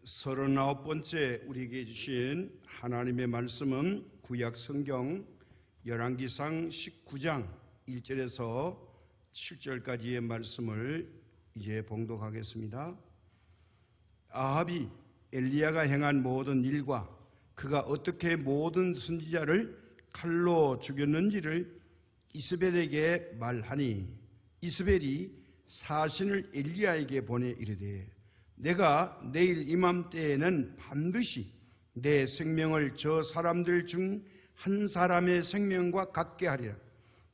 39번째 우리에게 주신 하나님의 말씀은 구약 성경 열왕기상 19장 1절에서 7절까지의 말씀을 이제 봉독하겠습니다. 아합이 엘리야가 행한 모든 일과 그가 어떻게 모든 선지자를 칼로 죽였는지를 이스벨에게 말하니 이스벨이 사신을 엘리야에게 보내 이르되 내가 내일 이맘때에는 반드시 내 생명을 저 사람들 중 한 사람의 생명과 같게 하리라.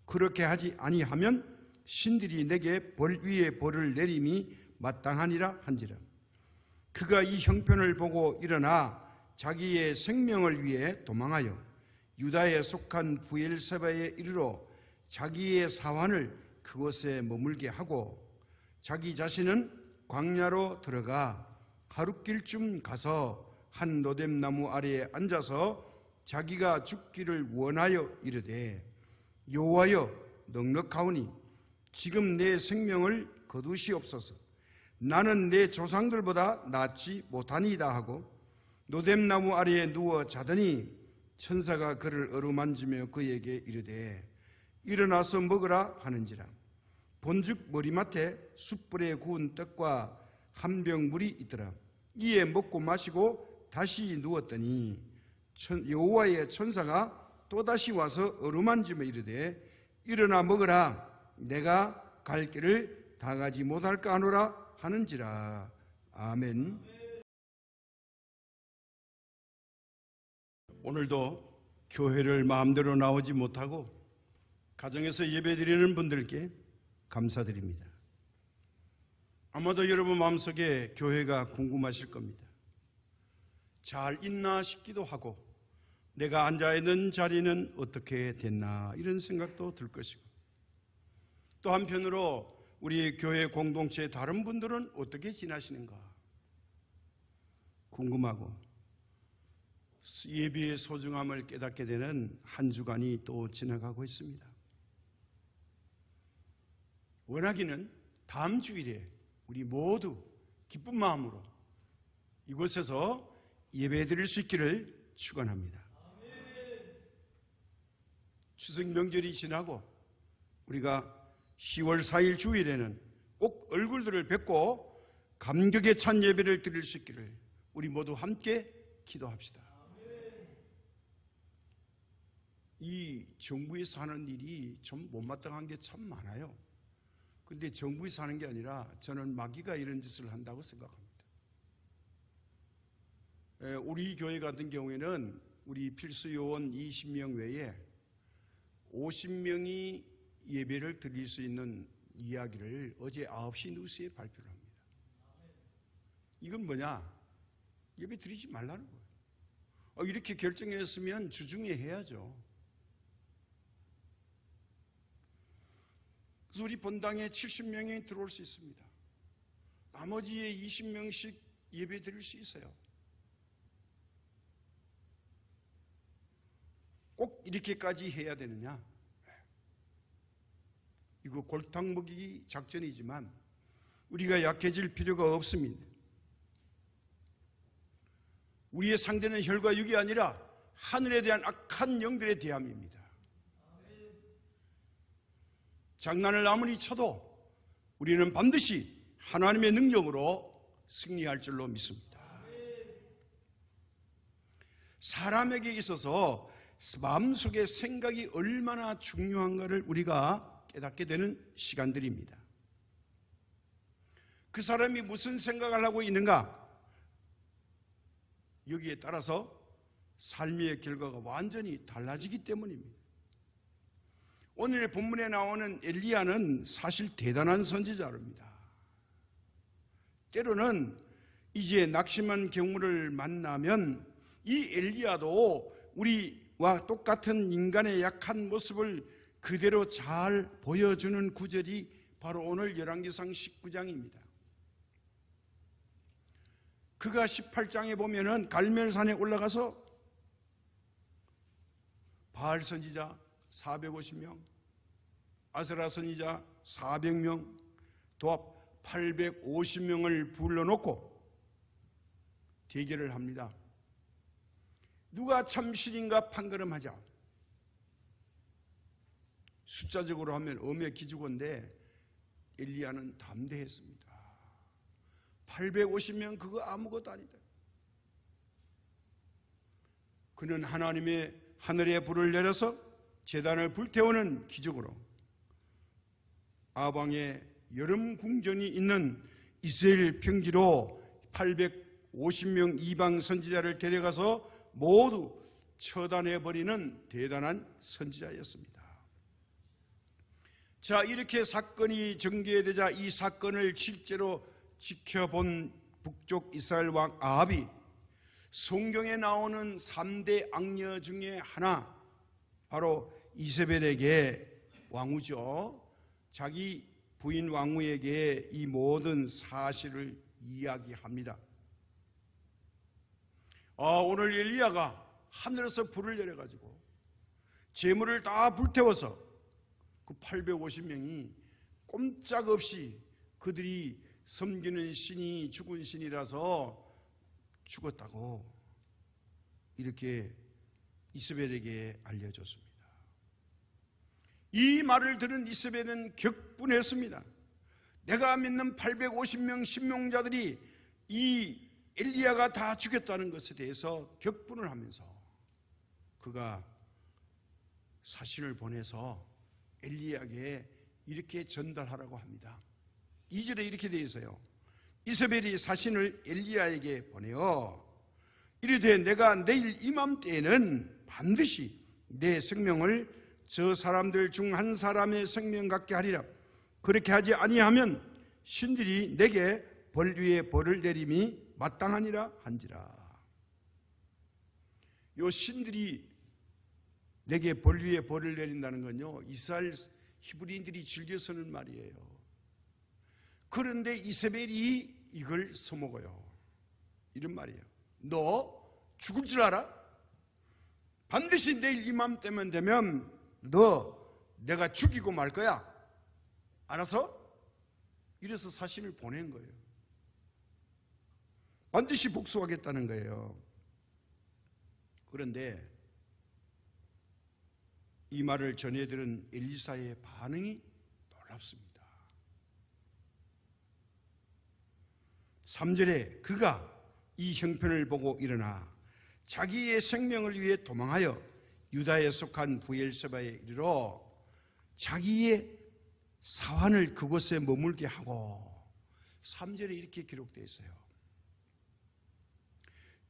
그렇게 하지 아니하면 신들이 내게 벌 위에 벌을 내림이 마땅하니라 한지라. 그가 이 형편을 보고 일어나 자기의 생명을 위해 도망하여 유다에 속한 부엘세바에 이르러 자기의 사환을 그곳에 머물게 하고 자기 자신은 광야로 들어가 하룻길쯤 가서 한 노뎀나무 아래에 앉아서 자기가 죽기를 원하여 이르되 여호와여 넉넉하오니 지금 내 생명을 거두시옵소서. 나는 내 조상들보다 낫지 못하니이다 하고 노뎀나무 아래에 누워 자더니 천사가 그를 어루만지며 그에게 이르되 일어나서 먹으라 하는지라. 본즉 머리맡에 숯불에 구운 떡과 한 병 물이 있더라. 이에 먹고 마시고 다시 누웠더니 여호와의 천사가 또다시 와서 어루만지며 이르되 일어나 먹으라. 내가 갈 길을 다 가지 못할까 하노라 하는지라. 아멘. 오늘도 교회를 마음대로 나오지 못하고 가정에서 예배드리는 분들께 감사드립니다. 아마도 여러분 마음속에 교회가 궁금하실 겁니다. 잘 있나 싶기도 하고 내가 앉아있는 자리는 어떻게 됐나 이런 생각도 들 것이고 또 한편으로 우리 교회 공동체의 다른 분들은 어떻게 지나시는가 궁금하고 예배의 소중함을 깨닫게 되는 한 주간이 또 지나가고 있습니다. 원하기는 다음 주일에 우리 모두 기쁜 마음으로 이곳에서 예배 드릴 수 있기를 축원합니다. 추석 명절이 지나고 우리가 10월 4일 주일에는 꼭 얼굴들을 뵙고 감격에 찬 예배를 드릴 수 있기를 우리 모두 함께 기도합시다. 이 정부에서 하는 일이 좀 못마땅한 게 참 많아요. 근데 정부에서 하는 게 아니라 저는 마귀가 이런 짓을 한다고 생각합니다. 우리 교회 같은 경우에는 우리 필수 요원 20명 외에 50명이 예배를 드릴 수 있는 이야기를 어제 9시 뉴스에 발표를 합니다. 이건 뭐냐? 예배 드리지 말라는 거예요. 이렇게 결정했으면 주중에 해야죠. 그래서 우리 본당에 70명이 들어올 수 있습니다. 나머지에 20명씩 예배 드릴 수 있어요. 꼭 이렇게까지 해야 되느냐? 이거 골탕 먹이기 작전이지만 우리가 약해질 필요가 없습니다. 우리의 상대는 혈과 육이 아니라 하늘에 대한 악한 영들의 대함입니다. 장난을 아무리 쳐도 우리는 반드시 하나님의 능력으로 승리할 줄로 믿습니다. 사람에게 있어서 마음속의 생각이 얼마나 중요한가를 우리가 깨닫게 되는 시간들입니다. 그 사람이 무슨 생각을 하고 있는가? 여기에 따라서 삶의 결과가 완전히 달라지기 때문입니다. 오늘 본문에 나오는 엘리야는 사실 대단한 선지자입니다. 때로는 이제 낙심한 경우를 만나면 이 엘리야도 우리와 똑같은 인간의 약한 모습을 그대로 잘 보여주는 구절이 바로 오늘 열왕기상 19장입니다. 그가 18장에 보면은 갈멜산에 올라가서 바알 선지자 450명, 아세라 선지자 400명, 도합 850명을 불러놓고 대결을 합니다. 누가 참신인가 판가름하자. 숫자적으로 하면 엄의 기죽어인데 엘리야는 담대했습니다. 850명 그거 아무것도 아니다. 그는 하나님의 하늘의 불을 내려서 제단을 불태우는 기적으로 아방의 여름 궁전이 있는 이스라엘 평지로 850명 이방 선지자를 데려가서 모두 처단해버리는 대단한 선지자였습니다. 자, 이렇게 사건이 전개되자 이 사건을 실제로 지켜본 북쪽 이스라엘 왕 아합이 성경에 나오는 3대 악녀 중에 하나, 바로 이세벨에게 왕후죠. 자기 부인 왕후에게 이 모든 사실을 이야기합니다. 오늘 엘리야가 하늘에서 불을 내려가지고 재물을 다 불태워서 그 850명이 꼼짝없이 그들이 섬기는 신이 죽은 신이라서 죽었다고 이렇게 이세벨에게 알려줬습니다. 이 말을 들은 이세벨은 격분했습니다. 내가 믿는 850명 신명자들이 이 엘리야가 다 죽였다는 것에 대해서 격분을 하면서 그가 사신을 보내서 엘리야에게 이렇게 전달하라고 합니다. 2절에 이렇게 되어 있어요. 이세벨이 사신을 엘리야에게 보내어 이르되 내가 내일 이맘때에는 반드시 내 생명을 저 사람들 중 한 사람의 생명 같게 하리라. 그렇게 하지 아니하면 신들이 내게 벌 위에 벌을 내림이 마땅하니라 한지라. 요 신들이 내게 벌 위에 벌을 내린다는 건요, 이스라엘 히브리인들이 즐겨 쓰는 말이에요. 그런데 이세벨이 이걸 써먹어요. 이런 말이에요. 너 죽을 줄 알아? 반드시 내일 이맘때만 되면 너 내가 죽이고 말 거야. 알아서? 이래서 사신을 보낸 거예요. 반드시 복수하겠다는 거예요. 그런데 이 말을 전해들은 엘리사의 반응이 놀랍습니다. 3절에 그가 이 형편을 보고 일어나 자기의 생명을 위해 도망하여 유다에 속한 부엘세바에 이르러 자기의 사환을 그곳에 머물게 하고, 3절에 이렇게 기록되어 있어요.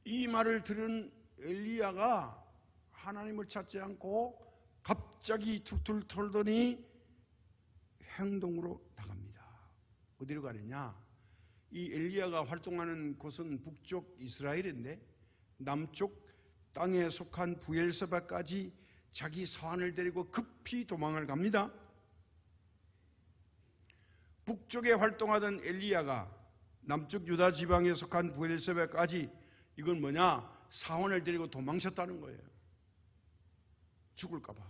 이 말을 들은 엘리야가 하나님을 찾지 않고 갑자기 툴툴 털더니 행동으로 나갑니다. 어디로 가느냐? 이 엘리야가 활동하는 곳은 북쪽 이스라엘인데 남쪽 땅에 속한 부엘세바까지 자기 사환을 데리고 급히 도망을 갑니다. 북쪽에 활동하던 엘리야가 남쪽 유다 지방에 속한 부엘세바까지, 이건 뭐냐? 사환을 데리고 도망쳤다는 거예요. 죽을까 봐.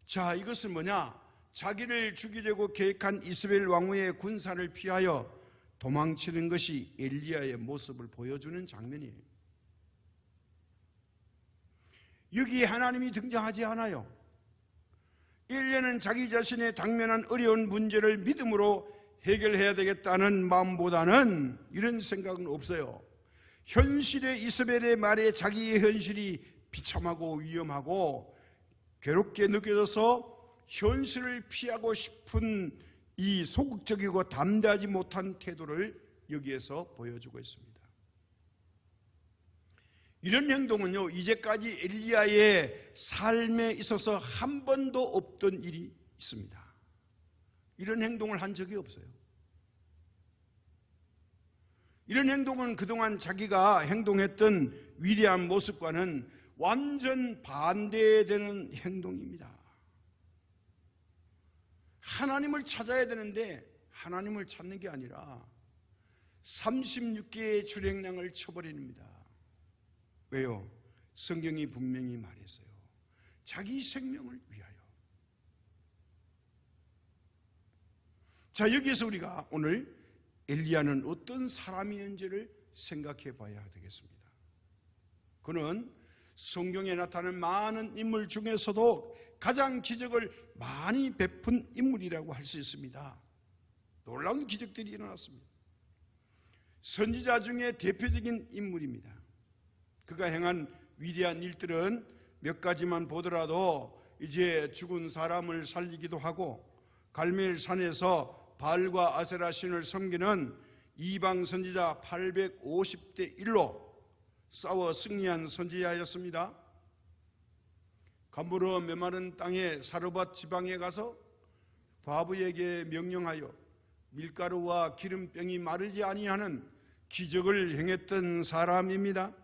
자, 이것은 뭐냐? 자기를 죽이려고 계획한 이스라엘 왕후의 군사를 피하여 도망치는 것이 엘리야의 모습을 보여주는 장면이에요. 여기에 하나님이 등장하지 않아요. 엘리야는 자기 자신의 당면한 어려운 문제를 믿음으로 해결해야 되겠다는 마음보다는 이런 생각은 없어요. 현실의 이세벨의 말에 자기의 현실이 비참하고 위험하고 괴롭게 느껴져서 현실을 피하고 싶은 이 소극적이고 담대하지 못한 태도를 여기에서 보여주고 있습니다. 이런 행동은요, 이제까지 엘리야의 삶에 있어서 한 번도 없던 일이 있습니다. 이런 행동을 한 적이 없어요. 이런 행동은 그동안 자기가 행동했던 위대한 모습과는 완전 반대되는 행동입니다. 하나님을 찾아야 되는데 하나님을 찾는 게 아니라 36개의 출행량을 쳐버립니다. 왜요? 성경이 분명히 말했어요. 자기 생명을 위하여. 자, 여기에서 우리가 오늘 엘리야는 어떤 사람이었는지를 생각해 봐야 되겠습니다. 그는 성경에 나타나는 많은 인물 중에서도 가장 기적을 많이 베푼 인물이라고 할 수 있습니다. 놀라운 기적들이 일어났습니다. 선지자 중에 대표적인 인물입니다. 그가 행한 위대한 일들은 몇 가지만 보더라도 이제 죽은 사람을 살리기도 하고 갈멜산에서 바알과 아세라 신을 섬기는 이방 선지자 850대 1로 싸워 승리한 선지자였습니다. 가물어 메마른 땅에 사르밧 지방에 가서 과부에게 명령하여 밀가루와 기름병이 마르지 아니하는 기적을 행했던 사람입니다.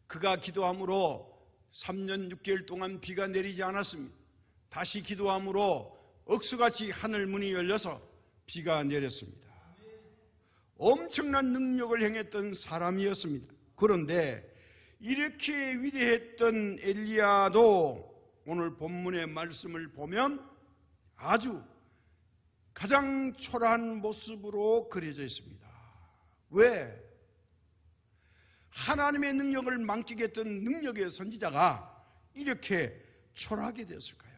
그가 기도함으로 3년 6개월 동안 비가 내리지 않았습니다. 다시 기도함으로 억수같이 하늘 문이 열려서 비가 내렸습니다. 엄청난 능력을 행했던 사람이었습니다. 그런데 이렇게 위대했던 엘리야도 오늘 본문의 말씀을 보면 아주 가장 초라한 모습으로 그려져 있습니다. 왜? 하나님의 능력을 만끽했던 능력의 선지자가 이렇게 초라하게 되었을까요?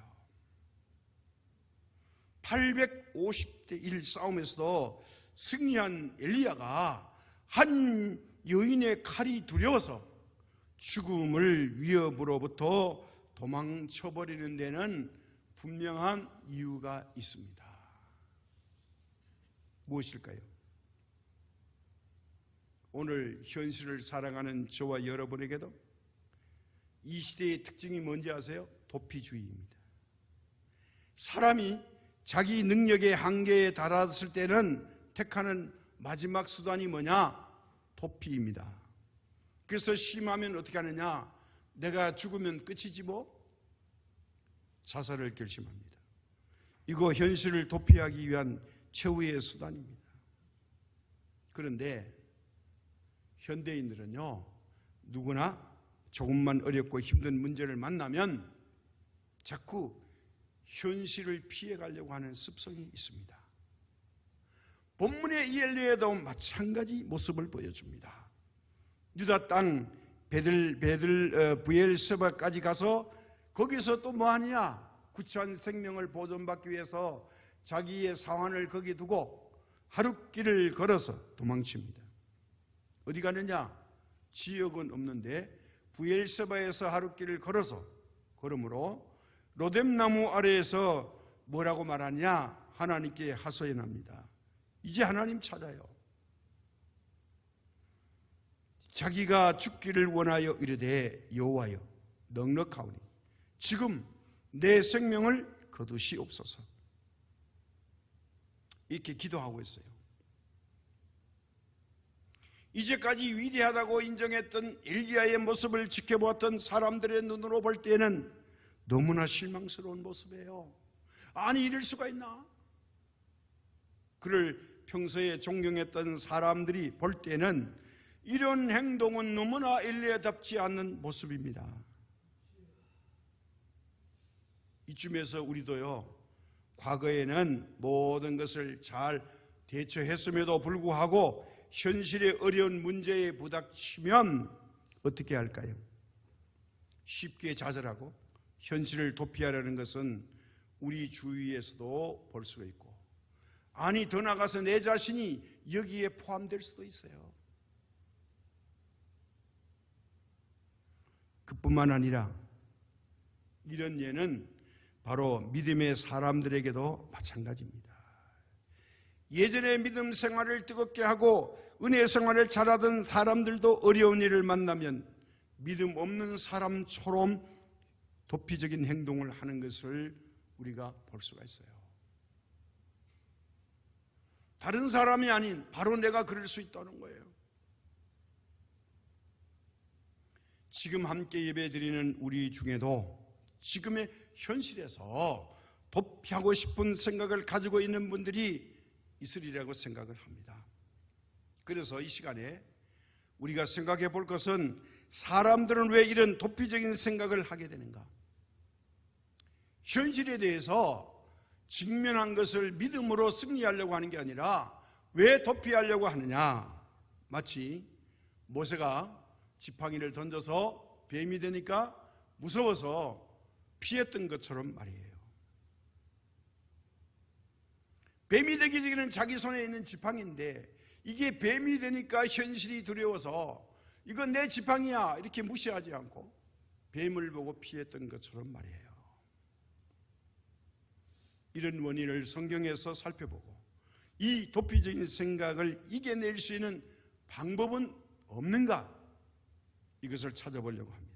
850대 1 싸움에서도 승리한 엘리야가 한 여인의 칼이 두려워서 죽음을 위협으로부터 도망쳐버리는 데는 분명한 이유가 있습니다. 무엇일까요? 오늘 현실을 살아가는 저와 여러분에게도 이 시대의 특징이 뭔지 아세요? 도피주의입니다. 사람이 자기 능력의 한계에 달았을 때는 택하는 마지막 수단이 뭐냐? 도피입니다. 그래서 심하면 어떻게 하느냐? 내가 죽으면 끝이지 뭐? 자살을 결심합니다. 이거 현실을 도피하기 위한 최후의 수단입니다. 그런데 현대인들은요, 누구나 조금만 어렵고 힘든 문제를 만나면 자꾸 현실을 피해가려고 하는 습성이 있습니다. 본문의 이 엘리야도 마찬가지 모습을 보여줍니다. 유다 땅 부엘세바까지 가서 거기서 또 뭐하느냐? 구차한 생명을 보존받기 위해서 자기의 사환을 거기 두고 하룻길을 걸어서 도망칩니다. 어디 가느냐? 지역은 없는데 부엘세바에서 하룻길을 걸어서 걸음으로 로뎀나무 아래에서 뭐라고 말하냐? 하나님께 하소연합니다. 이제 하나님 찾아요. 자기가 죽기를 원하여 이르되 여호와여 넉넉하오니 지금 내 생명을 거두시옵소서. 이렇게 기도하고 있어요. 이제까지 위대하다고 인정했던 엘리야의 모습을 지켜보았던 사람들의 눈으로 볼 때는 너무나 실망스러운 모습이에요. 아니 이럴 수가 있나? 그를 평소에 존경했던 사람들이 볼 때는 이런 행동은 너무나 엘리야답지 않는 모습입니다. 이쯤에서 우리도요, 과거에는 모든 것을 잘 대처했음에도 불구하고 현실의 어려운 문제에 부닥치면 어떻게 할까요? 쉽게 좌절하고 현실을 도피하려는 것은 우리 주위에서도 볼 수가 있고, 아니 더 나아가서 내 자신이 여기에 포함될 수도 있어요. 그뿐만 아니라 이런 예는 바로 믿음의 사람들에게도 마찬가지입니다. 예전에 믿음 생활을 뜨겁게 하고 은혜 생활을 잘하던 사람들도 어려운 일을 만나면 믿음 없는 사람처럼 도피적인 행동을 하는 것을 우리가 볼 수가 있어요. 다른 사람이 아닌 바로 내가 그럴 수 있다는 거예요. 지금 함께 예배드리는 우리 중에도 지금의 현실에서 도피하고 싶은 생각을 가지고 있는 분들이 있으리라고 생각을 합니다. 그래서 이 시간에 우리가 생각해 볼 것은 사람들은 왜 이런 도피적인 생각을 하게 되는가? 현실에 대해서 직면한 것을 믿음으로 승리하려고 하는 게 아니라 왜 도피하려고 하느냐? 마치 모세가 지팡이를 던져서 뱀이 되니까 무서워서 피했던 것처럼 말이에요. 뱀이 되기 전에는 자기 손에 있는 지팡이인데 이게 뱀이 되니까 현실이 두려워서 이건 내 지팡이야 이렇게 무시하지 않고 뱀을 보고 피했던 것처럼 말이에요. 이런 원인을 성경에서 살펴보고 이 도피적인 생각을 이겨낼 수 있는 방법은 없는가? 이것을 찾아보려고 합니다.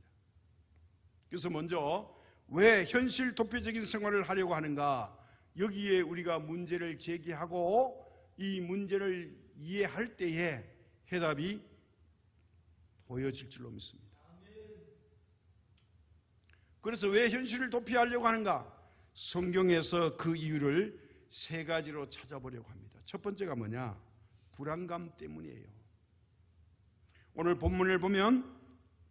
그래서 먼저 왜 현실 도피적인 생활을 하려고 하는가? 여기에 우리가 문제를 제기하고 이 문제를 이해할 때에 해답이 보여질 줄로 믿습니다. 그래서 왜 현실을 도피하려고 하는가? 성경에서 그 이유를 세 가지로 찾아보려고 합니다. 첫 번째가 뭐냐? 불안감 때문이에요. 오늘 본문을 보면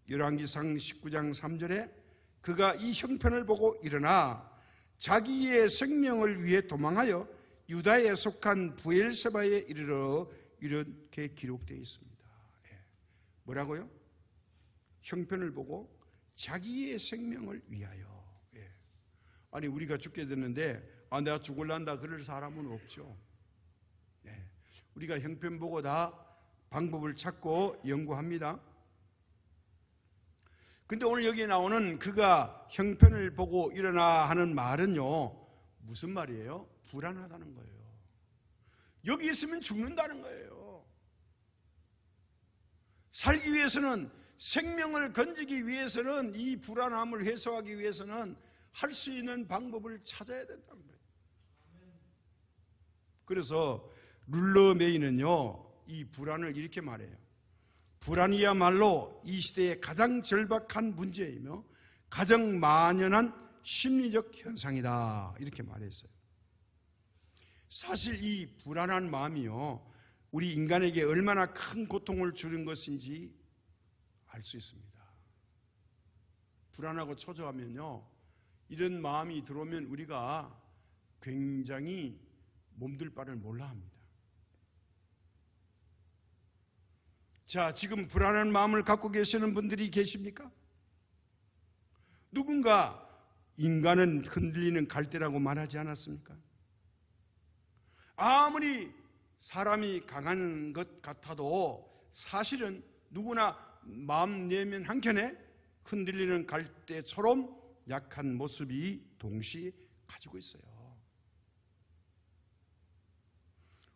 열왕기상 19장 3절에 그가 이 형편을 보고 일어나 자기의 생명을 위해 도망하여 유다에 속한 부엘세바에 이르러 이렇게 기록되어 있습니다. 뭐라고요? 형편을 보고 자기의 생명을 위하여. 아니 우리가 죽게 됐는데 내가 죽을란다 그럴 사람은 없죠. 우리가 형편 보고 다 방법을 찾고 연구합니다. 근데 오늘 여기에 나오는 그가 형편을 보고 일어나 하는 말은요, 무슨 말이에요? 불안하다는 거예요. 여기 있으면 죽는다는 거예요. 살기 위해서는, 생명을 건지기 위해서는, 이 불안함을 해소하기 위해서는 할 수 있는 방법을 찾아야 된다는 거예요. 그래서 룰러 메이는요, 이 불안을 이렇게 말해요. 불안이야말로 이 시대의 가장 절박한 문제이며 가장 만연한 심리적 현상이다, 이렇게 말했어요. 사실 이 불안한 마음이요, 우리 인간에게 얼마나 큰 고통을 주는 것인지 알 수 있습니다. 불안하고 초조하면요, 이런 마음이 들어오면 우리가 굉장히 몸둘 바를 몰라 합니다. 자, 지금 불안한 마음을 갖고 계시는 분들이 계십니까? 누군가 인간은 흔들리는 갈대라고 말하지 않았습니까? 아무리 사람이 강한 것 같아도 사실은 누구나 마음 내면 한켠에 흔들리는 갈대처럼 약한 모습이 동시에 가지고 있어요.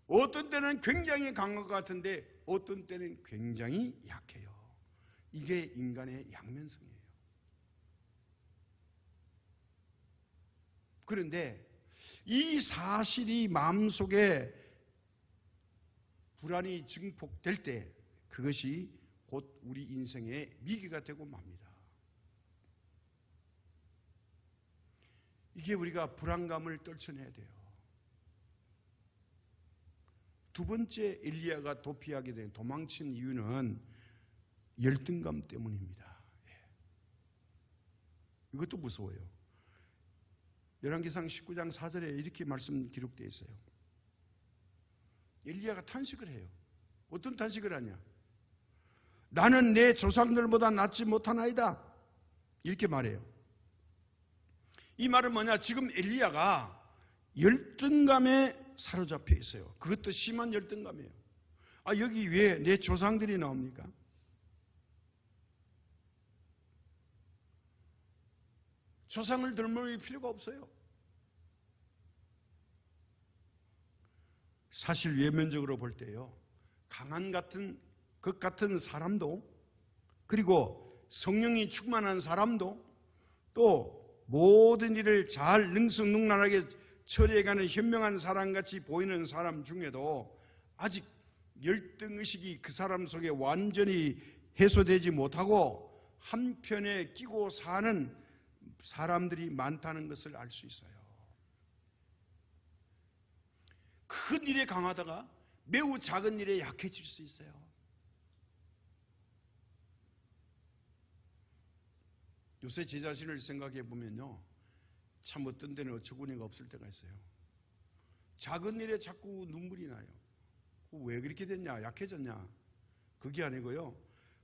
어떤 때는 굉장히 강한 것 같은데 어떤 때는 굉장히 약해요. 이게 인간의 양면성이에요. 그런데 이 사실이 마음속에 불안이 증폭될 때 그것이 곧 우리 인생의 위기가 되고 맙니다. 이게 우리가 불안감을 떨쳐내야 돼요. 두 번째 엘리야가 도피하게 된, 도망친 이유는 열등감 때문입니다. 이것도 무서워요. 열왕기상 19장 4절에 이렇게 말씀 기록되어 있어요. 엘리야가 탄식을 해요. 어떤 탄식을 하냐? 나는 내 조상들보다 낫지 못하나이다, 이렇게 말해요. 이 말은 뭐냐? 지금 엘리야가 열등감에 사로잡혀 있어요. 그것도 심한 열등감이에요. 여기 왜 내 조상들이 나옵니까? 조상을 덜먹일 필요가 없어요. 사실 외면적으로 볼 때요, 강한 것 같은 사람도, 그리고 성령이 충만한 사람도, 또 모든 일을 잘 능수능란하게 처리해가는 현명한 사람같이 보이는 사람 중에도 아직 열등의식이 그 사람 속에 완전히 해소되지 못하고 한편에 끼고 사는 사람들이 많다는 것을 알 수 있어요. 큰 일에 강하다가 매우 작은 일에 약해질 수 있어요. 요새 제 자신을 생각해 보면요, 참 어떤 데는 어처구니가 없을 때가 있어요. 작은 일에 자꾸 눈물이 나요. 왜 그렇게 됐냐? 약해졌냐? 그게 아니고요.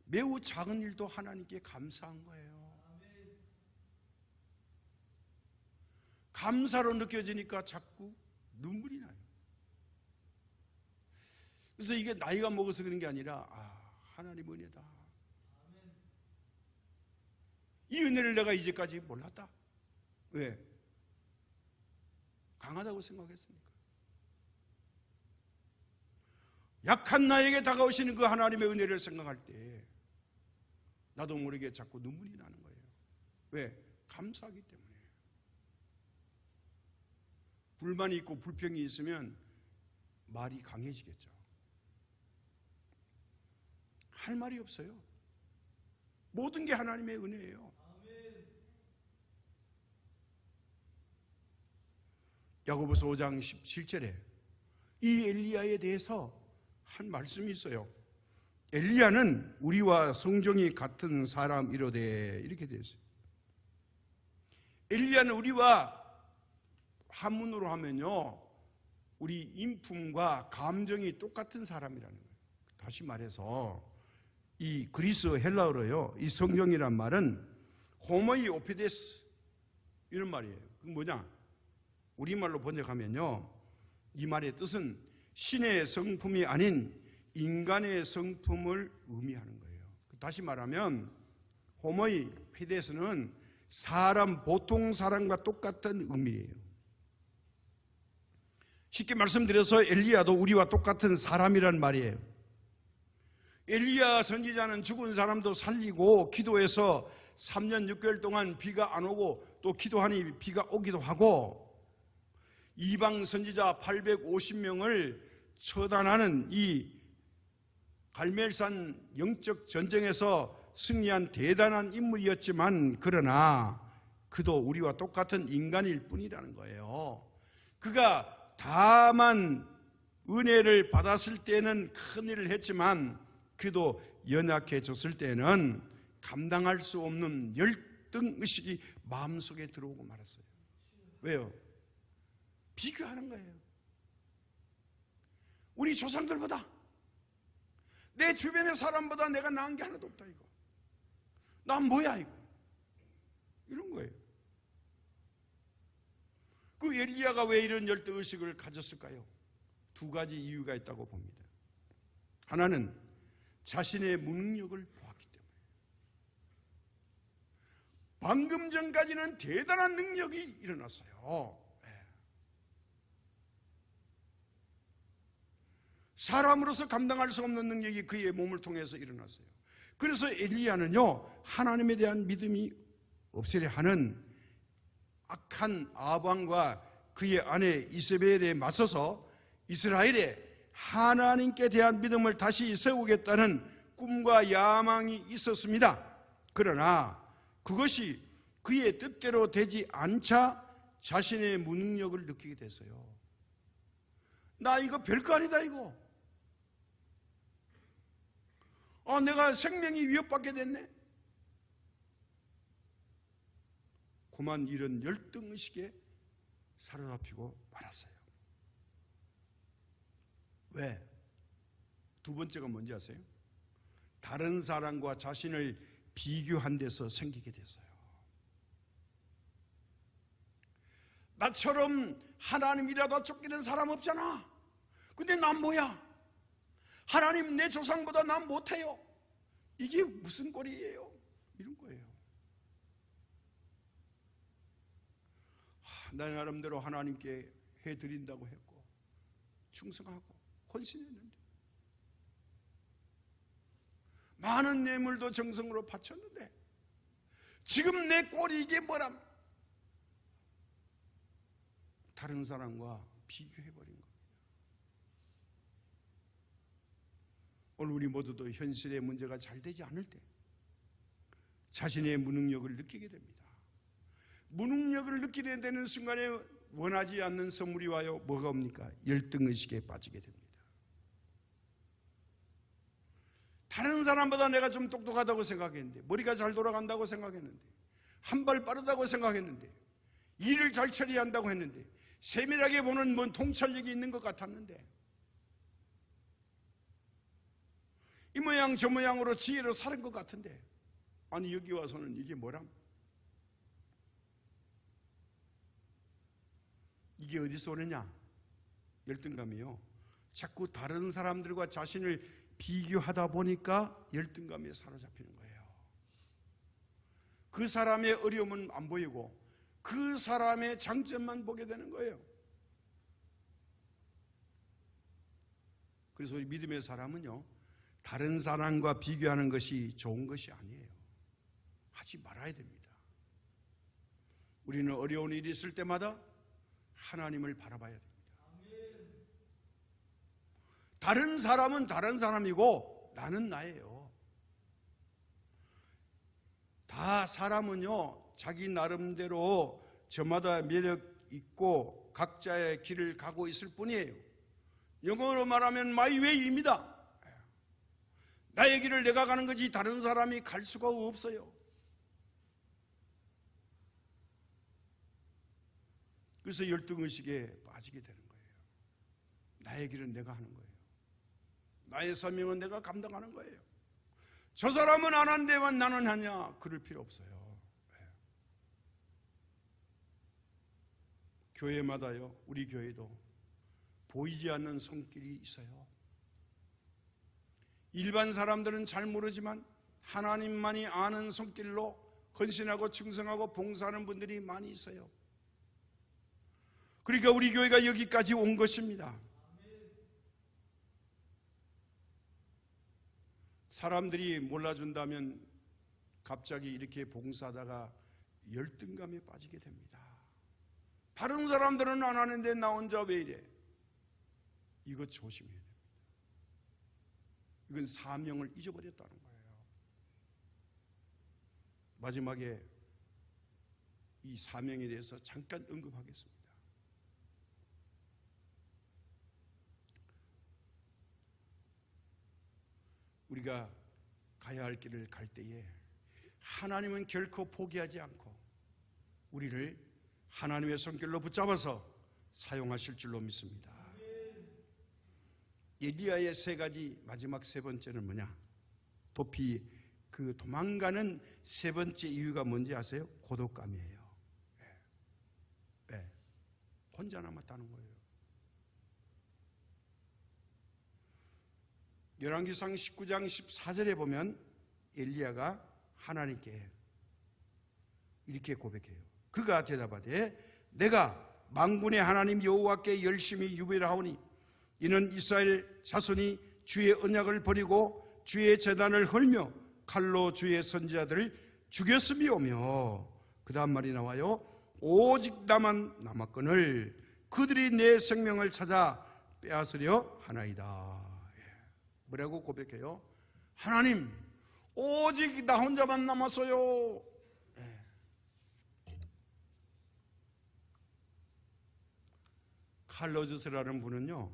매우 작은 일도 하나님께 감사한 거예요. 감사로 느껴지니까 자꾸 눈물이 나요. 그래서 이게 나이가 먹어서 그런 게 아니라 하나님 은혜다. 이 은혜를 내가 이제까지 몰랐다. 왜? 강하다고 생각했으니까. 약한 나에게 다가오시는 그 하나님의 은혜를 생각할 때 나도 모르게 자꾸 눈물이 나는 거예요. 왜? 감사하기 때문에. 불만이 있고 불평이 있으면 말이 강해지겠죠. 할 말이 없어요. 모든 게 하나님의 은혜예요. 야고보서 5장 17절에 이 엘리야에 대해서 한 말씀이 있어요. 엘리야는 우리와 성정이 같은 사람이로되, 이렇게 되어 있어요. 엘리야는 우리와 한문으로 하면요, 우리 인품과 감정이 똑같은 사람이라는 거예요. 다시 말해서 이 그리스 헬라어로요, 이 성경이란 말은 호모이 오피데스 이런 말이에요. 그게 뭐냐? 우리말로 번역하면요, 이 말의 뜻은 신의 성품이 아닌 인간의 성품을 의미하는 거예요. 다시 말하면 호모이 피데스는 사람, 보통 사람과 똑같은 의미예요. 쉽게 말씀드려서 엘리야도 우리와 똑같은 사람이란 말이에요. 엘리야 선지자는 죽은 사람도 살리고 기도해서 3년 6개월 동안 비가 안 오고 또 기도하니 비가 오기도 하고, 이방 선지자 850명을 처단하는 이 갈멜산 영적 전쟁에서 승리한 대단한 인물이었지만, 그러나 그도 우리와 똑같은 인간일 뿐이라는 거예요. 그가 다만 은혜를 받았을 때는 큰 일을 했지만 그도 연약해졌을 때는 감당할 수 없는 열등의식이 마음속에 들어오고 말았어요. 왜요? 비교하는 거예요. 우리 조상들보다, 내 주변의 사람보다 내가 나은 게 하나도 없다 이거. 난 뭐야 이거. 이런 거예요. 그 엘리야가 왜 이런 열등의식을 가졌을까요? 두 가지 이유가 있다고 봅니다. 하나는 자신의 무능력을 보았기 때문에. 방금 전까지는 대단한 능력이 일어났어요. 사람으로서 감당할 수 없는 능력이 그의 몸을 통해서 일어났어요. 그래서 엘리야는요, 하나님에 대한 믿음이 없으려 하는 악한 아방과 그의 아내 이세벨에 맞서서 이스라엘에 하나님께 대한 믿음을 다시 세우겠다는 꿈과 야망이 있었습니다. 그러나 그것이 그의 뜻대로 되지 않자 자신의 무능력을 느끼게 됐어요. 나 이거 별거 아니다 이거. 내가 생명이 위협받게 됐네. 그만 이런 열등의식에 사로잡히고 말았어요. 왜? 두 번째가 뭔지 아세요? 다른 사람과 자신을 비교한 데서 생기게 됐어요. 나처럼 하나님이라도 쫓기는 사람 없잖아. 근데 난 뭐야? 하나님 내 조상보다 난 못해요. 이게 무슨 꼴이에요? 이런 거예요. 나 나름대로 하나님께 해드린다고 했고 충성하고 헌신했는데, 많은 뇌물도 정성으로 바쳤는데 지금 내 꼴이 이게 뭐람? 다른 사람과 비교해버린 겁니다. 오늘 우리 모두도 현실의 문제가 잘 되지 않을 때 자신의 무능력을 느끼게 됩니다. 무능력을 느끼게 되는 순간에 원하지 않는 선물이 와요. 뭐가 옵니까? 열등의식에 빠지게 됩니다. 다른 사람보다 내가 좀 똑똑하다고 생각했는데, 머리가 잘 돌아간다고 생각했는데, 한 발 빠르다고 생각했는데, 일을 잘 처리한다고 했는데, 세밀하게 보는 뭔 통찰력이 있는 것 같았는데 이 모양 저 모양으로 지혜로 사는 것 같은데 아니 여기 와서는 이게 뭐람? 이게 어디서 오느냐? 열등감이요. 자꾸 다른 사람들과 자신을 비교하다 보니까 열등감에 사로잡히는 거예요. 그 사람의 어려움은 안 보이고 그 사람의 장점만 보게 되는 거예요. 그래서 우리 믿음의 사람은요, 다른 사람과 비교하는 것이 좋은 것이 아니에요. 하지 말아야 됩니다. 우리는 어려운 일이 있을 때마다 하나님을 바라봐야 됩니다. 다른 사람은 다른 사람이고 나는 나예요. 다 사람은요, 자기 나름대로 저마다 매력 있고 각자의 길을 가고 있을 뿐이에요. 영어로 말하면 my way입니다. 나의 길을 내가 가는 거지 다른 사람이 갈 수가 없어요. 그래서 열등의식에 빠지게 되는 거예요. 나의 길은 내가 하는 거예요. 나의 사명은 내가 감당하는 거예요. 저 사람은 안 한데만 나는 하냐? 그럴 필요 없어요. 교회마다요, 우리 교회도 보이지 않는 손길이 있어요. 일반 사람들은 잘 모르지만 하나님만이 아는 손길로 헌신하고 충성하고 봉사하는 분들이 많이 있어요. 그러니까 우리 교회가 여기까지 온 것입니다. 사람들이 몰라준다면 갑자기 이렇게 봉사하다가 열등감에 빠지게 됩니다. 다른 사람들은 안 하는데 나 혼자 왜 이래? 이거 조심해야 됩니다. 이건 사명을 잊어버렸다는 거예요. 마지막에 이 사명에 대해서 잠깐 언급하겠습니다. 우리가 가야 할 길을 갈 때에 하나님은 결코 포기하지 않고 우리를 하나님의 손길로 붙잡아서 사용하실 줄로 믿습니다. 엘리야의 세 가지 마지막 세 번째는 뭐냐? 도피 그 도망가는 세 번째 이유가 뭔지 아세요? 고독감이에요. 네. 혼자 남았다는 거예요. 열왕기상 19장 14절에 보면 엘리야가 하나님께 이렇게 고백해요. 그가 대답하되 내가 만군의 하나님 여호와께 열심히 유배하오니 이는 이스라엘 자손이 주의 언약을 버리고 주의 제단을 헐며 칼로 주의 선지자들을 죽였음이오며 그 다음 말이 나와요. 오직 나만 남았거늘 그들이 내 생명을 찾아 빼앗으려 하나이다. 뭐라고 고백해요? 하나님, 오직 나 혼자만 남았어요. 칼 로저스라는 분은요,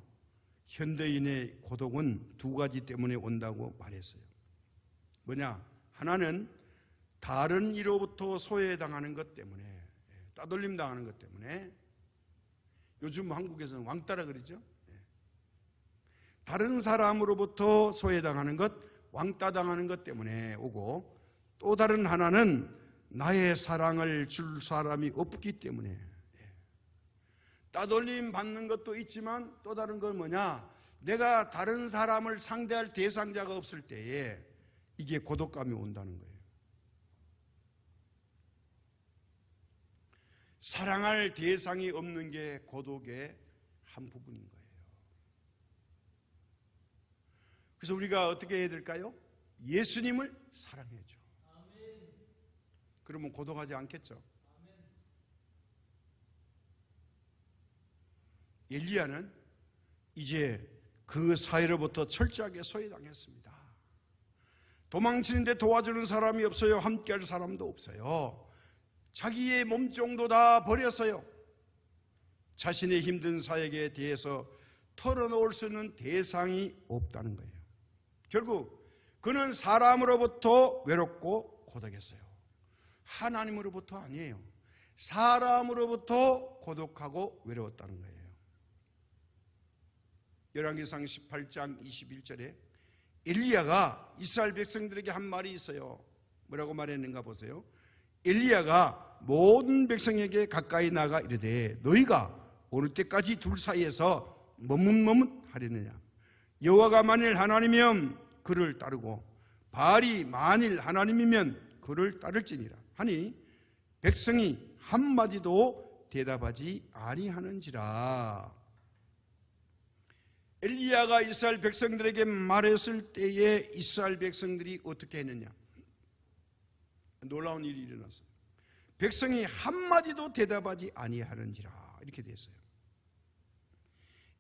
현대인의 고독은 두 가지 때문에 온다고 말했어요. 뭐냐? 하나는 다른 이로부터 소외당하는 것 때문에, 따돌림 당하는 것 때문에, 요즘 한국에서는 왕따라 그러죠. 다른 사람으로부터 소외당하는 것, 왕따당하는 것 때문에 오고, 또 다른 하나는 나의 사랑을 줄 사람이 없기 때문에, 따돌림 받는 것도 있지만 또 다른 건 뭐냐? 내가 다른 사람을 상대할 대상자가 없을 때에 이게 고독감이 온다는 거예요. 사랑할 대상이 없는 게 고독의 한 부분인 거예요. 그래서 우리가 어떻게 해야 될까요? 예수님을 사랑해야죠. 그러면 고독하지 않겠죠? 엘리야는 이제 그 사이로부터 철저하게 소외당했습니다. 도망치는데 도와주는 사람이 없어요. 함께할 사람도 없어요. 자기의 몸종도 다 버렸어요. 자신의 힘든 사역에 대해서 털어놓을 수 있는 대상이 없다는 거예요. 결국 그는 사람으로부터 외롭고 고독했어요. 하나님으로부터 아니에요. 사람으로부터 고독하고 외로웠다는 거예요. 열왕기상 18장 21절에 엘리야가 이스라엘 백성들에게 한 말이 있어요. 뭐라고 말했는가 보세요. 엘리야가 모든 백성에게 가까이 나가 이르되 너희가 어느 때까지 둘 사이에서 머뭇머뭇하려느냐. 여호와가 만일 하나님이면 그를 따르고 바알이 만일 하나님이면 그를 따를지니라 하니 백성이 한마디도 대답하지 아니하는지라. 엘리야가 이스라엘 백성들에게 말했을 때에 이스라엘 백성들이 어떻게 했느냐. 놀라운 일이 일어났어요. 백성이 한마디도 대답하지 아니하는지라 이렇게 됐어요.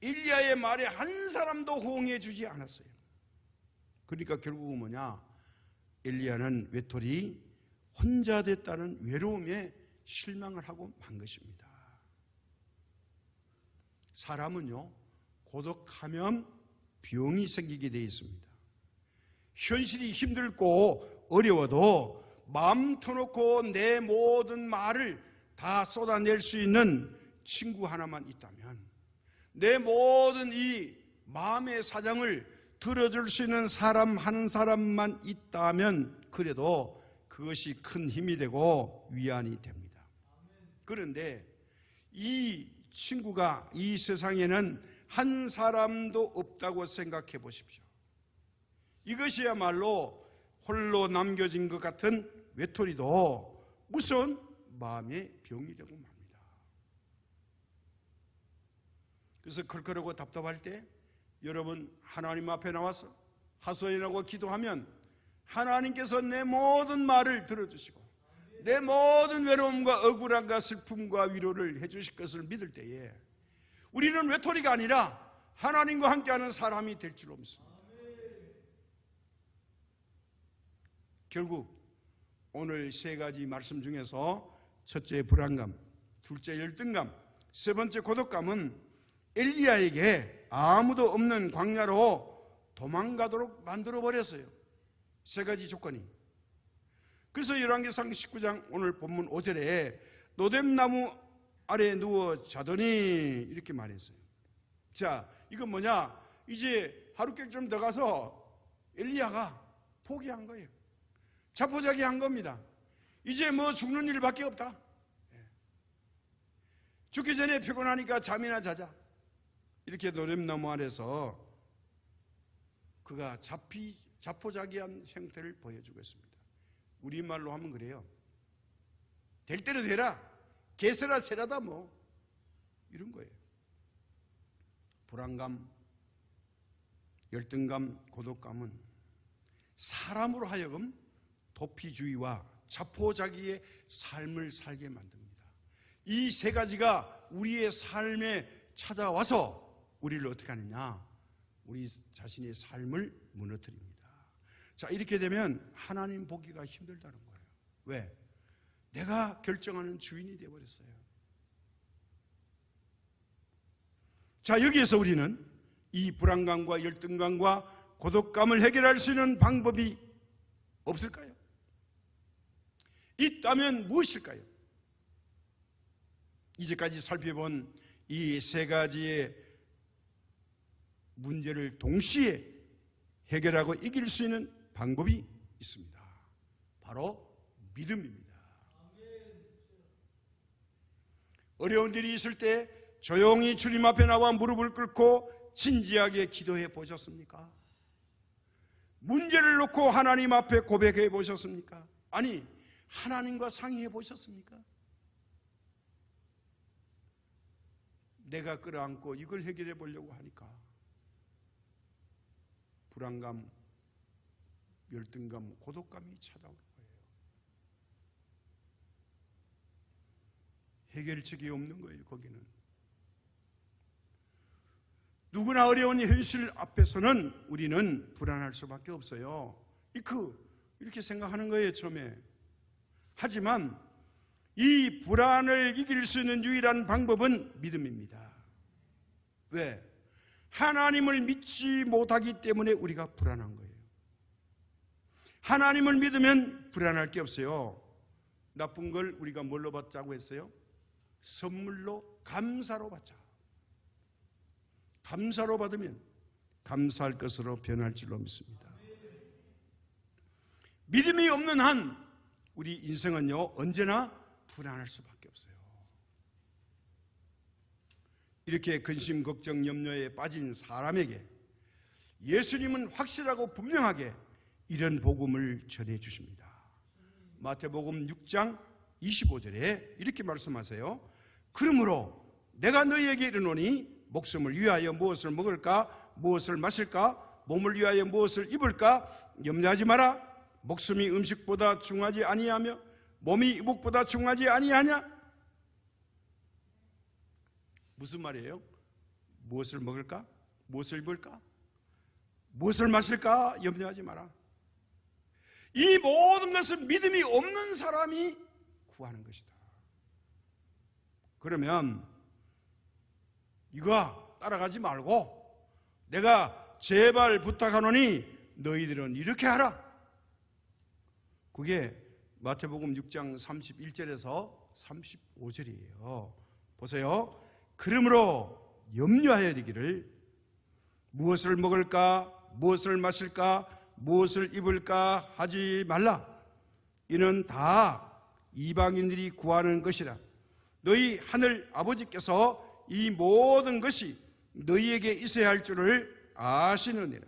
엘리야의 말에 한 사람도 호응해 주지 않았어요. 그러니까 결국은 뭐냐, 엘리야는 외톨이 혼자 됐다는 외로움에 실망을 하고 만 것입니다. 사람은요, 고독하면 병이 생기게 되어 있습니다. 현실이 힘들고 어려워도 마음 터놓고 내 모든 말을 다 쏟아낼 수 있는 친구 하나만 있다면, 내 모든 이 마음의 사정을 들어줄 수 있는 사람 한 사람만 있다면 그래도 그것이 큰 힘이 되고 위안이 됩니다. 그런데 이 친구가 이 세상에는 한 사람도 없다고 생각해 보십시오. 이것이야말로 홀로 남겨진 것 같은 외톨이도 무슨 마음의 병이 되고 맙니다. 그래서 걸걸하고 답답할 때 여러분 하나님 앞에 나와서 하소연하고 기도하면 하나님께서 내 모든 말을 들어주시고 내 모든 외로움과 억울함과 슬픔과 위로를 해주실 것을 믿을 때에 우리는 외톨이가 아니라 하나님과 함께하는 사람이 될 줄로 믿습니다. 결국 오늘 세 가지 말씀 중에서 첫째 불안감, 둘째 열등감, 세 번째 고독감은 엘리야에게 아무도 없는 광야로 도망가도록 만들어버렸어요. 세 가지 조건이. 그래서 열왕기상 19장 오늘 본문 5절에 노뎀나무 아래 누워 자더니 이렇게 말했어요. 자, 이건 뭐냐, 이제 하루길 좀 더 가서 엘리야가 포기한 거예요. 자포자기한 겁니다. 이제 뭐 죽는 일밖에 없다. 죽기 전에 피곤하니까 잠이나 자자. 이렇게 노뎀나무 아래서 그가 자포자기한 형태를 보여주고 있습니다. 우리말로 하면 그래요. 될 대로 되라. 개세라 세라다 뭐 이런 거예요. 불안감, 열등감, 고독감은 사람으로 하여금 도피주의와 자포자기의 삶을 살게 만듭니다. 이 세 가지가 우리의 삶에 찾아와서 우리를 어떻게 하느냐, 우리 자신의 삶을 무너뜨립니다. 자, 이렇게 되면 하나님 보기가 힘들다는 거예요. 왜? 내가 결정하는 주인이 되어버렸어요. 자, 여기에서 우리는 이 불안감과 열등감과 고독감을 해결할 수 있는 방법이 없을까요? 있다면 무엇일까요? 이제까지 살펴본 이 세 가지의 문제를 동시에 해결하고 이길 수 있는 방법이 있습니다. 바로 믿음입니다. 어려운 일이 있을 때 조용히 주님 앞에 나와 무릎을 꿇고 진지하게 기도해 보셨습니까? 문제를 놓고 하나님 앞에 고백해 보셨습니까? 아니, 하나님과 상의해 보셨습니까? 내가 끌어안고 이걸 해결해 보려고 하니까 불안감, 열등감, 고독감이 찾아오는 거예요. 해결책이 없는 거예요. 거기는 누구나 어려운 현실 앞에서는 우리는 불안할 수밖에 없어요. 이렇게 생각하는 거예요, 처음에. 하지만 이 불안을 이길 수 있는 유일한 방법은 믿음입니다. 왜? 하나님을 믿지 못하기 때문에 우리가 불안한 거예요. 하나님을 믿으면 불안할 게 없어요. 나쁜 걸 우리가 뭘로 받자고 했어요? 선물로, 감사로 받자. 감사로 받으면 감사할 것으로 변할 줄로 믿습니다. 믿음이 없는 한 우리 인생은요, 언제나 불안할 수밖에 없어요. 이렇게 근심, 걱정, 염려에 빠진 사람에게 예수님은 확실하고 분명하게 이런 복음을 전해 주십니다. 마태복음 6장 25절에 이렇게 말씀하세요. 그러므로 내가 너희에게 이르노니 목숨을 위하여 무엇을 먹을까, 무엇을 마실까, 몸을 위하여 무엇을 입을까 염려하지 마라. 목숨이 음식보다 중하지 아니하며 몸이 이복보다 중하지 아니하냐? 무슨 말이에요? 무엇을 먹을까? 무엇을 입을까? 무엇을 마실까? 염려하지 마라. 이 모든 것은 믿음이 없는 사람이 구하는 것이다. 그러면 이거 따라가지 말고 내가 제발 부탁하노니 너희들은 이렇게 하라. 그게 마태복음 6장 31절에서 35절이에요. 보세요. 그러므로 염려하여 이르기를 무엇을 먹을까, 무엇을 마실까, 무엇을 입을까 하지 말라. 이는 다 이방인들이 구하는 것이라. 너희 하늘 아버지께서 이 모든 것이 너희에게 있어야 할 줄을 아시느니라.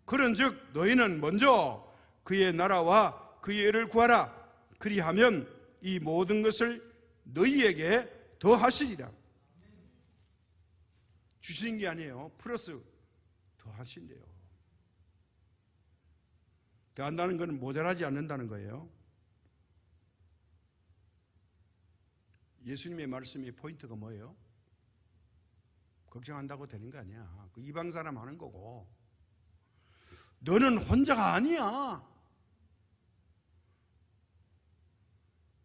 그런즉 너희는 먼저 그의 나라와 그의 의를 구하라. 그리하면 이 모든 것을 너희에게 더하시리라. 주시는 게 아니에요. 플러스 더하신대요. 더한다는 것은 모자라지 않는다는 거예요. 예수님의 말씀의 포인트가 뭐예요? 걱정한다고 되는 거 아니야. 그 이방 사람 하는 거고. 너는 혼자가 아니야.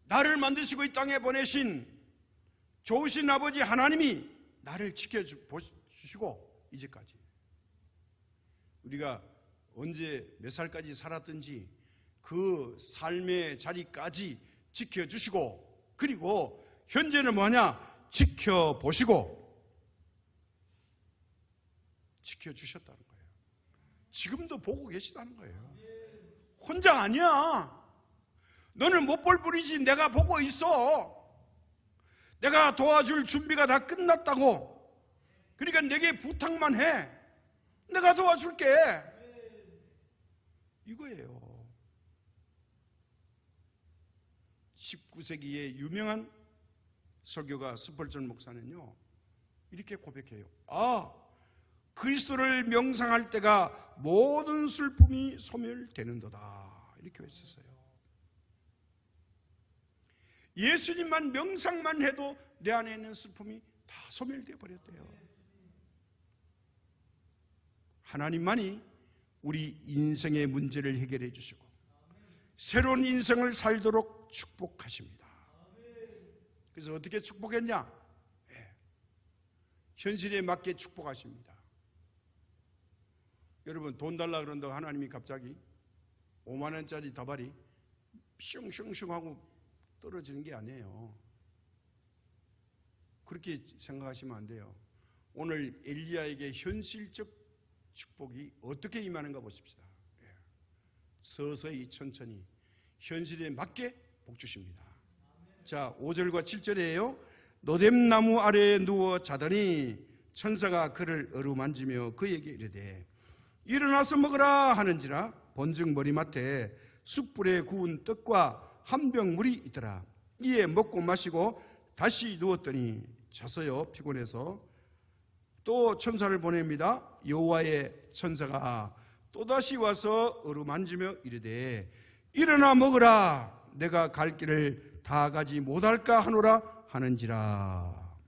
나를 만드시고 이 땅에 보내신 좋으신 아버지 하나님이 나를 지켜주시고 이제까지 우리가 언제 몇 살까지 살았든지 그 삶의 자리까지 지켜주시고, 그리고 현재는 뭐냐? 지켜보시고 지켜주셨다는 거예요. 지금도 보고 계시다는 거예요. 혼자 아니야. 너는 못 볼 뿐이지 내가 보고 있어. 내가 도와줄 준비가 다 끝났다고. 그러니까 내게 부탁만 해. 내가 도와줄게. 이거예요. 19세기의 유명한 설교가 스펄전 목사는요, 이렇게 고백해요. 그리스도를 명상할 때가 모든 슬픔이 소멸되는도다. 이렇게 했었어요. 예수님만 명상만 해도 내 안에 있는 슬픔이 다 소멸되어 버렸대요. 하나님만이 우리 인생의 문제를 해결해 주시고 새로운 인생을 살도록 축복하십니다. 그래서 어떻게 축복했냐? 현실에 맞게 축복하십니다. 여러분, 돈 달라 그런다고 하나님이 갑자기 5만 원짜리 다발이 슝슝슝 하고 떨어지는 게 아니에요. 그렇게 생각하시면 안 돼요. 오늘 엘리야에게 현실적 축복이 어떻게 임하는가 보십시다. 서서히 천천히 현실에 맞게 복 주십니다. 자, 5절과 7절이에요. 노뎀나무 아래에 누워 자더니 천사가 그를 어루만지며 그에게 이르되 일어나서 먹으라 하는지라. 본즉 머리맡에 숯불에 구운 떡과 한 병 물이 있더라. 이에 먹고 마시고 다시 누웠더니 자서요 피곤해서 또 천사를 보냅니다. 여호와의 천사가 또다시 와서 어루만지며 이르되 일어나 먹으라. 내가 갈 길을 다 가지 못할까 하노라 하는지라.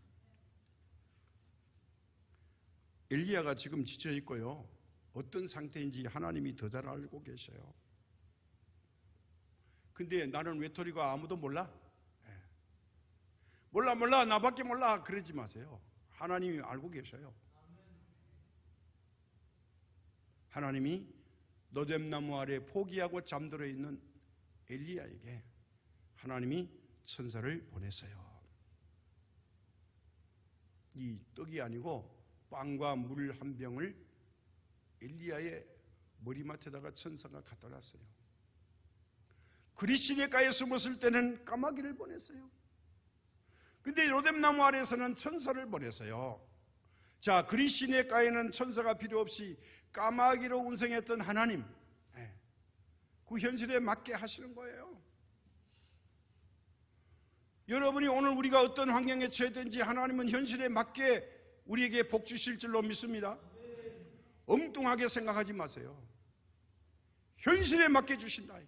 엘리야가 지금 지쳐 있고요, 어떤 상태인지 하나님이 더 잘 알고 계셔요. 근데 나는 외톨이가 아무도 몰라? 몰라 나밖에 몰라 그러지 마세요. 하나님이 알고 계셔요. 하나님이 노뎀나무 아래 포기하고 잠들어 있는 엘리야에게 하나님이 천사를 보냈어요. 이 떡이 아니고 빵과 물 한 병을 엘리야의 머리맡에다가 천사가 갖다 놨어요. 그리 시내가에 숨었을 때는 까마귀를 보냈어요. 근데 로뎀나무 아래에서는 천사를 보냈어요. 자, 그리 시내가에는 천사가 필요 없이 까마귀로 운송했던 하나님, 그 현실에 맞게 하시는 거예요. 여러분이 오늘 우리가 어떤 환경에 처해든지 하나님은 현실에 맞게 우리에게 복 주실 줄로 믿습니다. 엉뚱하게 생각하지 마세요. 현실에 맞게 주신다.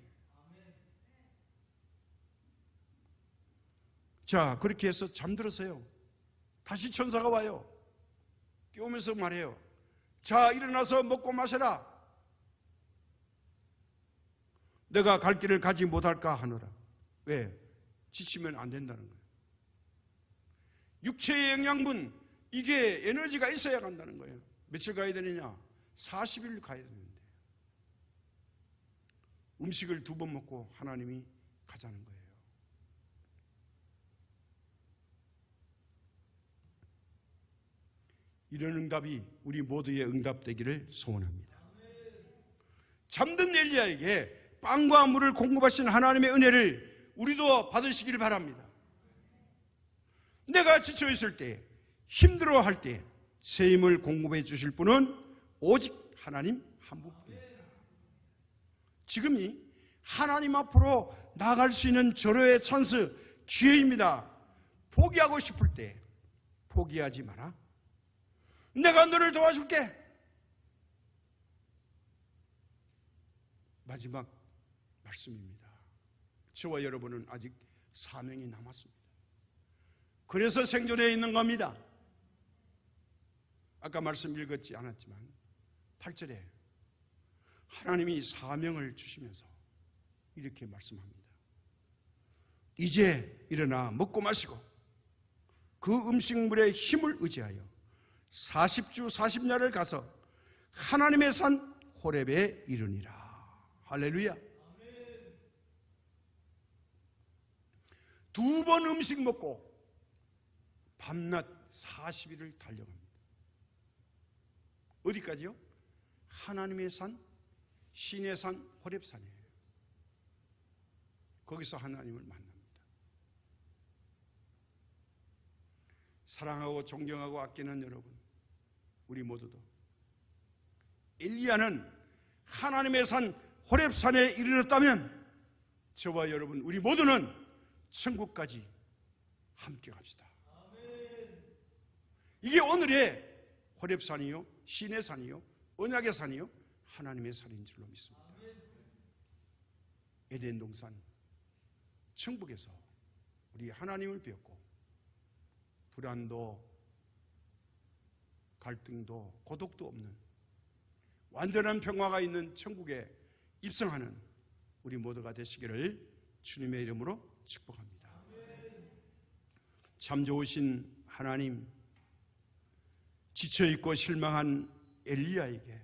자, 그렇게 해서 잠들었어요. 다시 천사가 와요. 깨우면서 말해요. 자, 일어나서 먹고 마셔라. 내가 갈 길을 가지 못할까 하노라. 왜? 지치면 안 된다는 거예요. 육체의 영양분, 이게 에너지가 있어야 간다는 거예요. 며칠 가야 되느냐? 40일 가야 되는데 음식을 2번 먹고 하나님이 가자는 거예요. 이런 응답이 우리 모두의 응답되기를 소원합니다. 잠든 엘리야에게 빵과 물을 공급하신 하나님의 은혜를 우리도 받으시기를 바랍니다. 내가 지쳐있을 때, 힘들어할 때 새 힘을 공급해 주실 분은 오직 하나님 한 분뿐입니다. 지금이 하나님 앞으로 나아갈 수 있는 절호의 찬스, 기회입니다. 포기하고 싶을 때 포기하지 마라. 내가 너를 도와줄게. 마지막 말씀입니다. 저와 여러분은 아직 사명이 남았습니다. 그래서 생존해 있는 겁니다. 아까 말씀 읽었지 않았지만 8절에 하나님이 사명을 주시면서 이렇게 말씀합니다. 이제 일어나 먹고 마시고 그 음식물의 힘을 의지하여 40주 40야를 가서 하나님의 산 호렙에 이르니라. 할렐루야. 2번 음식 먹고 밤낮 40일을 달려갑니다. 어디까지요? 하나님의 산, 신의 산, 호렙산이에요. 거기서 하나님을 만납니다. 사랑하고 존경하고 아끼는 여러분, 우리 모두도 엘리야는 하나님의 산 호렙산에 이르렀다면 저와 여러분 우리 모두는 천국까지 함께 갑시다. 이게 오늘의 호렙산이요, 신의 산이요, 언약의 산이요, 하나님의 산인 줄로 믿습니다. 에덴 동산 천국에서 우리 하나님을 배웠고 불안도 갈등도 고독도 없는 완전한 평화가 있는 천국에 입성하는 우리 모두가 되시기를 주님의 이름으로 축복합니다. 참 좋으신 하나님, 지쳐있고 실망한 엘리야에게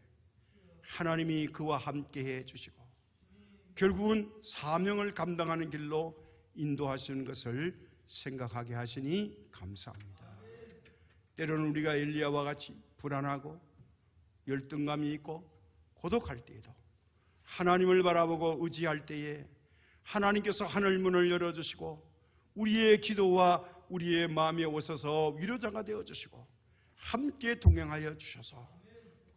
하나님이 그와 함께해 주시고 결국은 사명을 감당하는 길로 인도하시는 것을 생각하게 하시니 감사합니다. 때로는 우리가 엘리야와 같이 불안하고 열등감이 있고 고독할 때에도 하나님을 바라보고 의지할 때에 하나님께서 하늘문을 열어주시고 우리의 기도와 우리의 마음에 오셔서 위로자가 되어주시고 함께 동행하여 주셔서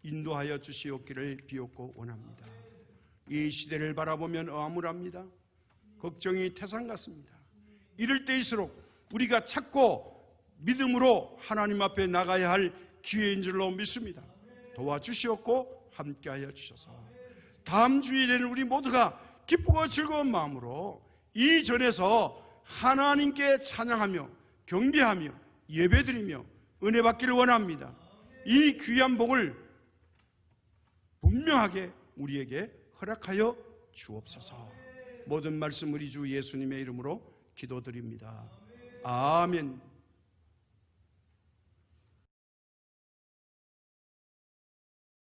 인도하여 주시옵기를 비옵고 원합니다. 이 시대를 바라보면 암울합니다. 걱정이 태산 같습니다. 이럴 때일수록 우리가 찾고 믿음으로 하나님 앞에 나가야 할 기회인 줄로 믿습니다. 도와주시옵고 함께하여 주셔서 다음 주일에는 우리 모두가 기쁘고 즐거운 마음으로 이 전에서 하나님께 찬양하며 경배하며 예배드리며 은혜 받기를 원합니다. 이 귀한 복을 분명하게 우리에게 허락하여 주옵소서. 모든 말씀 우리 주 예수님의 이름으로 기도드립니다. 아멘.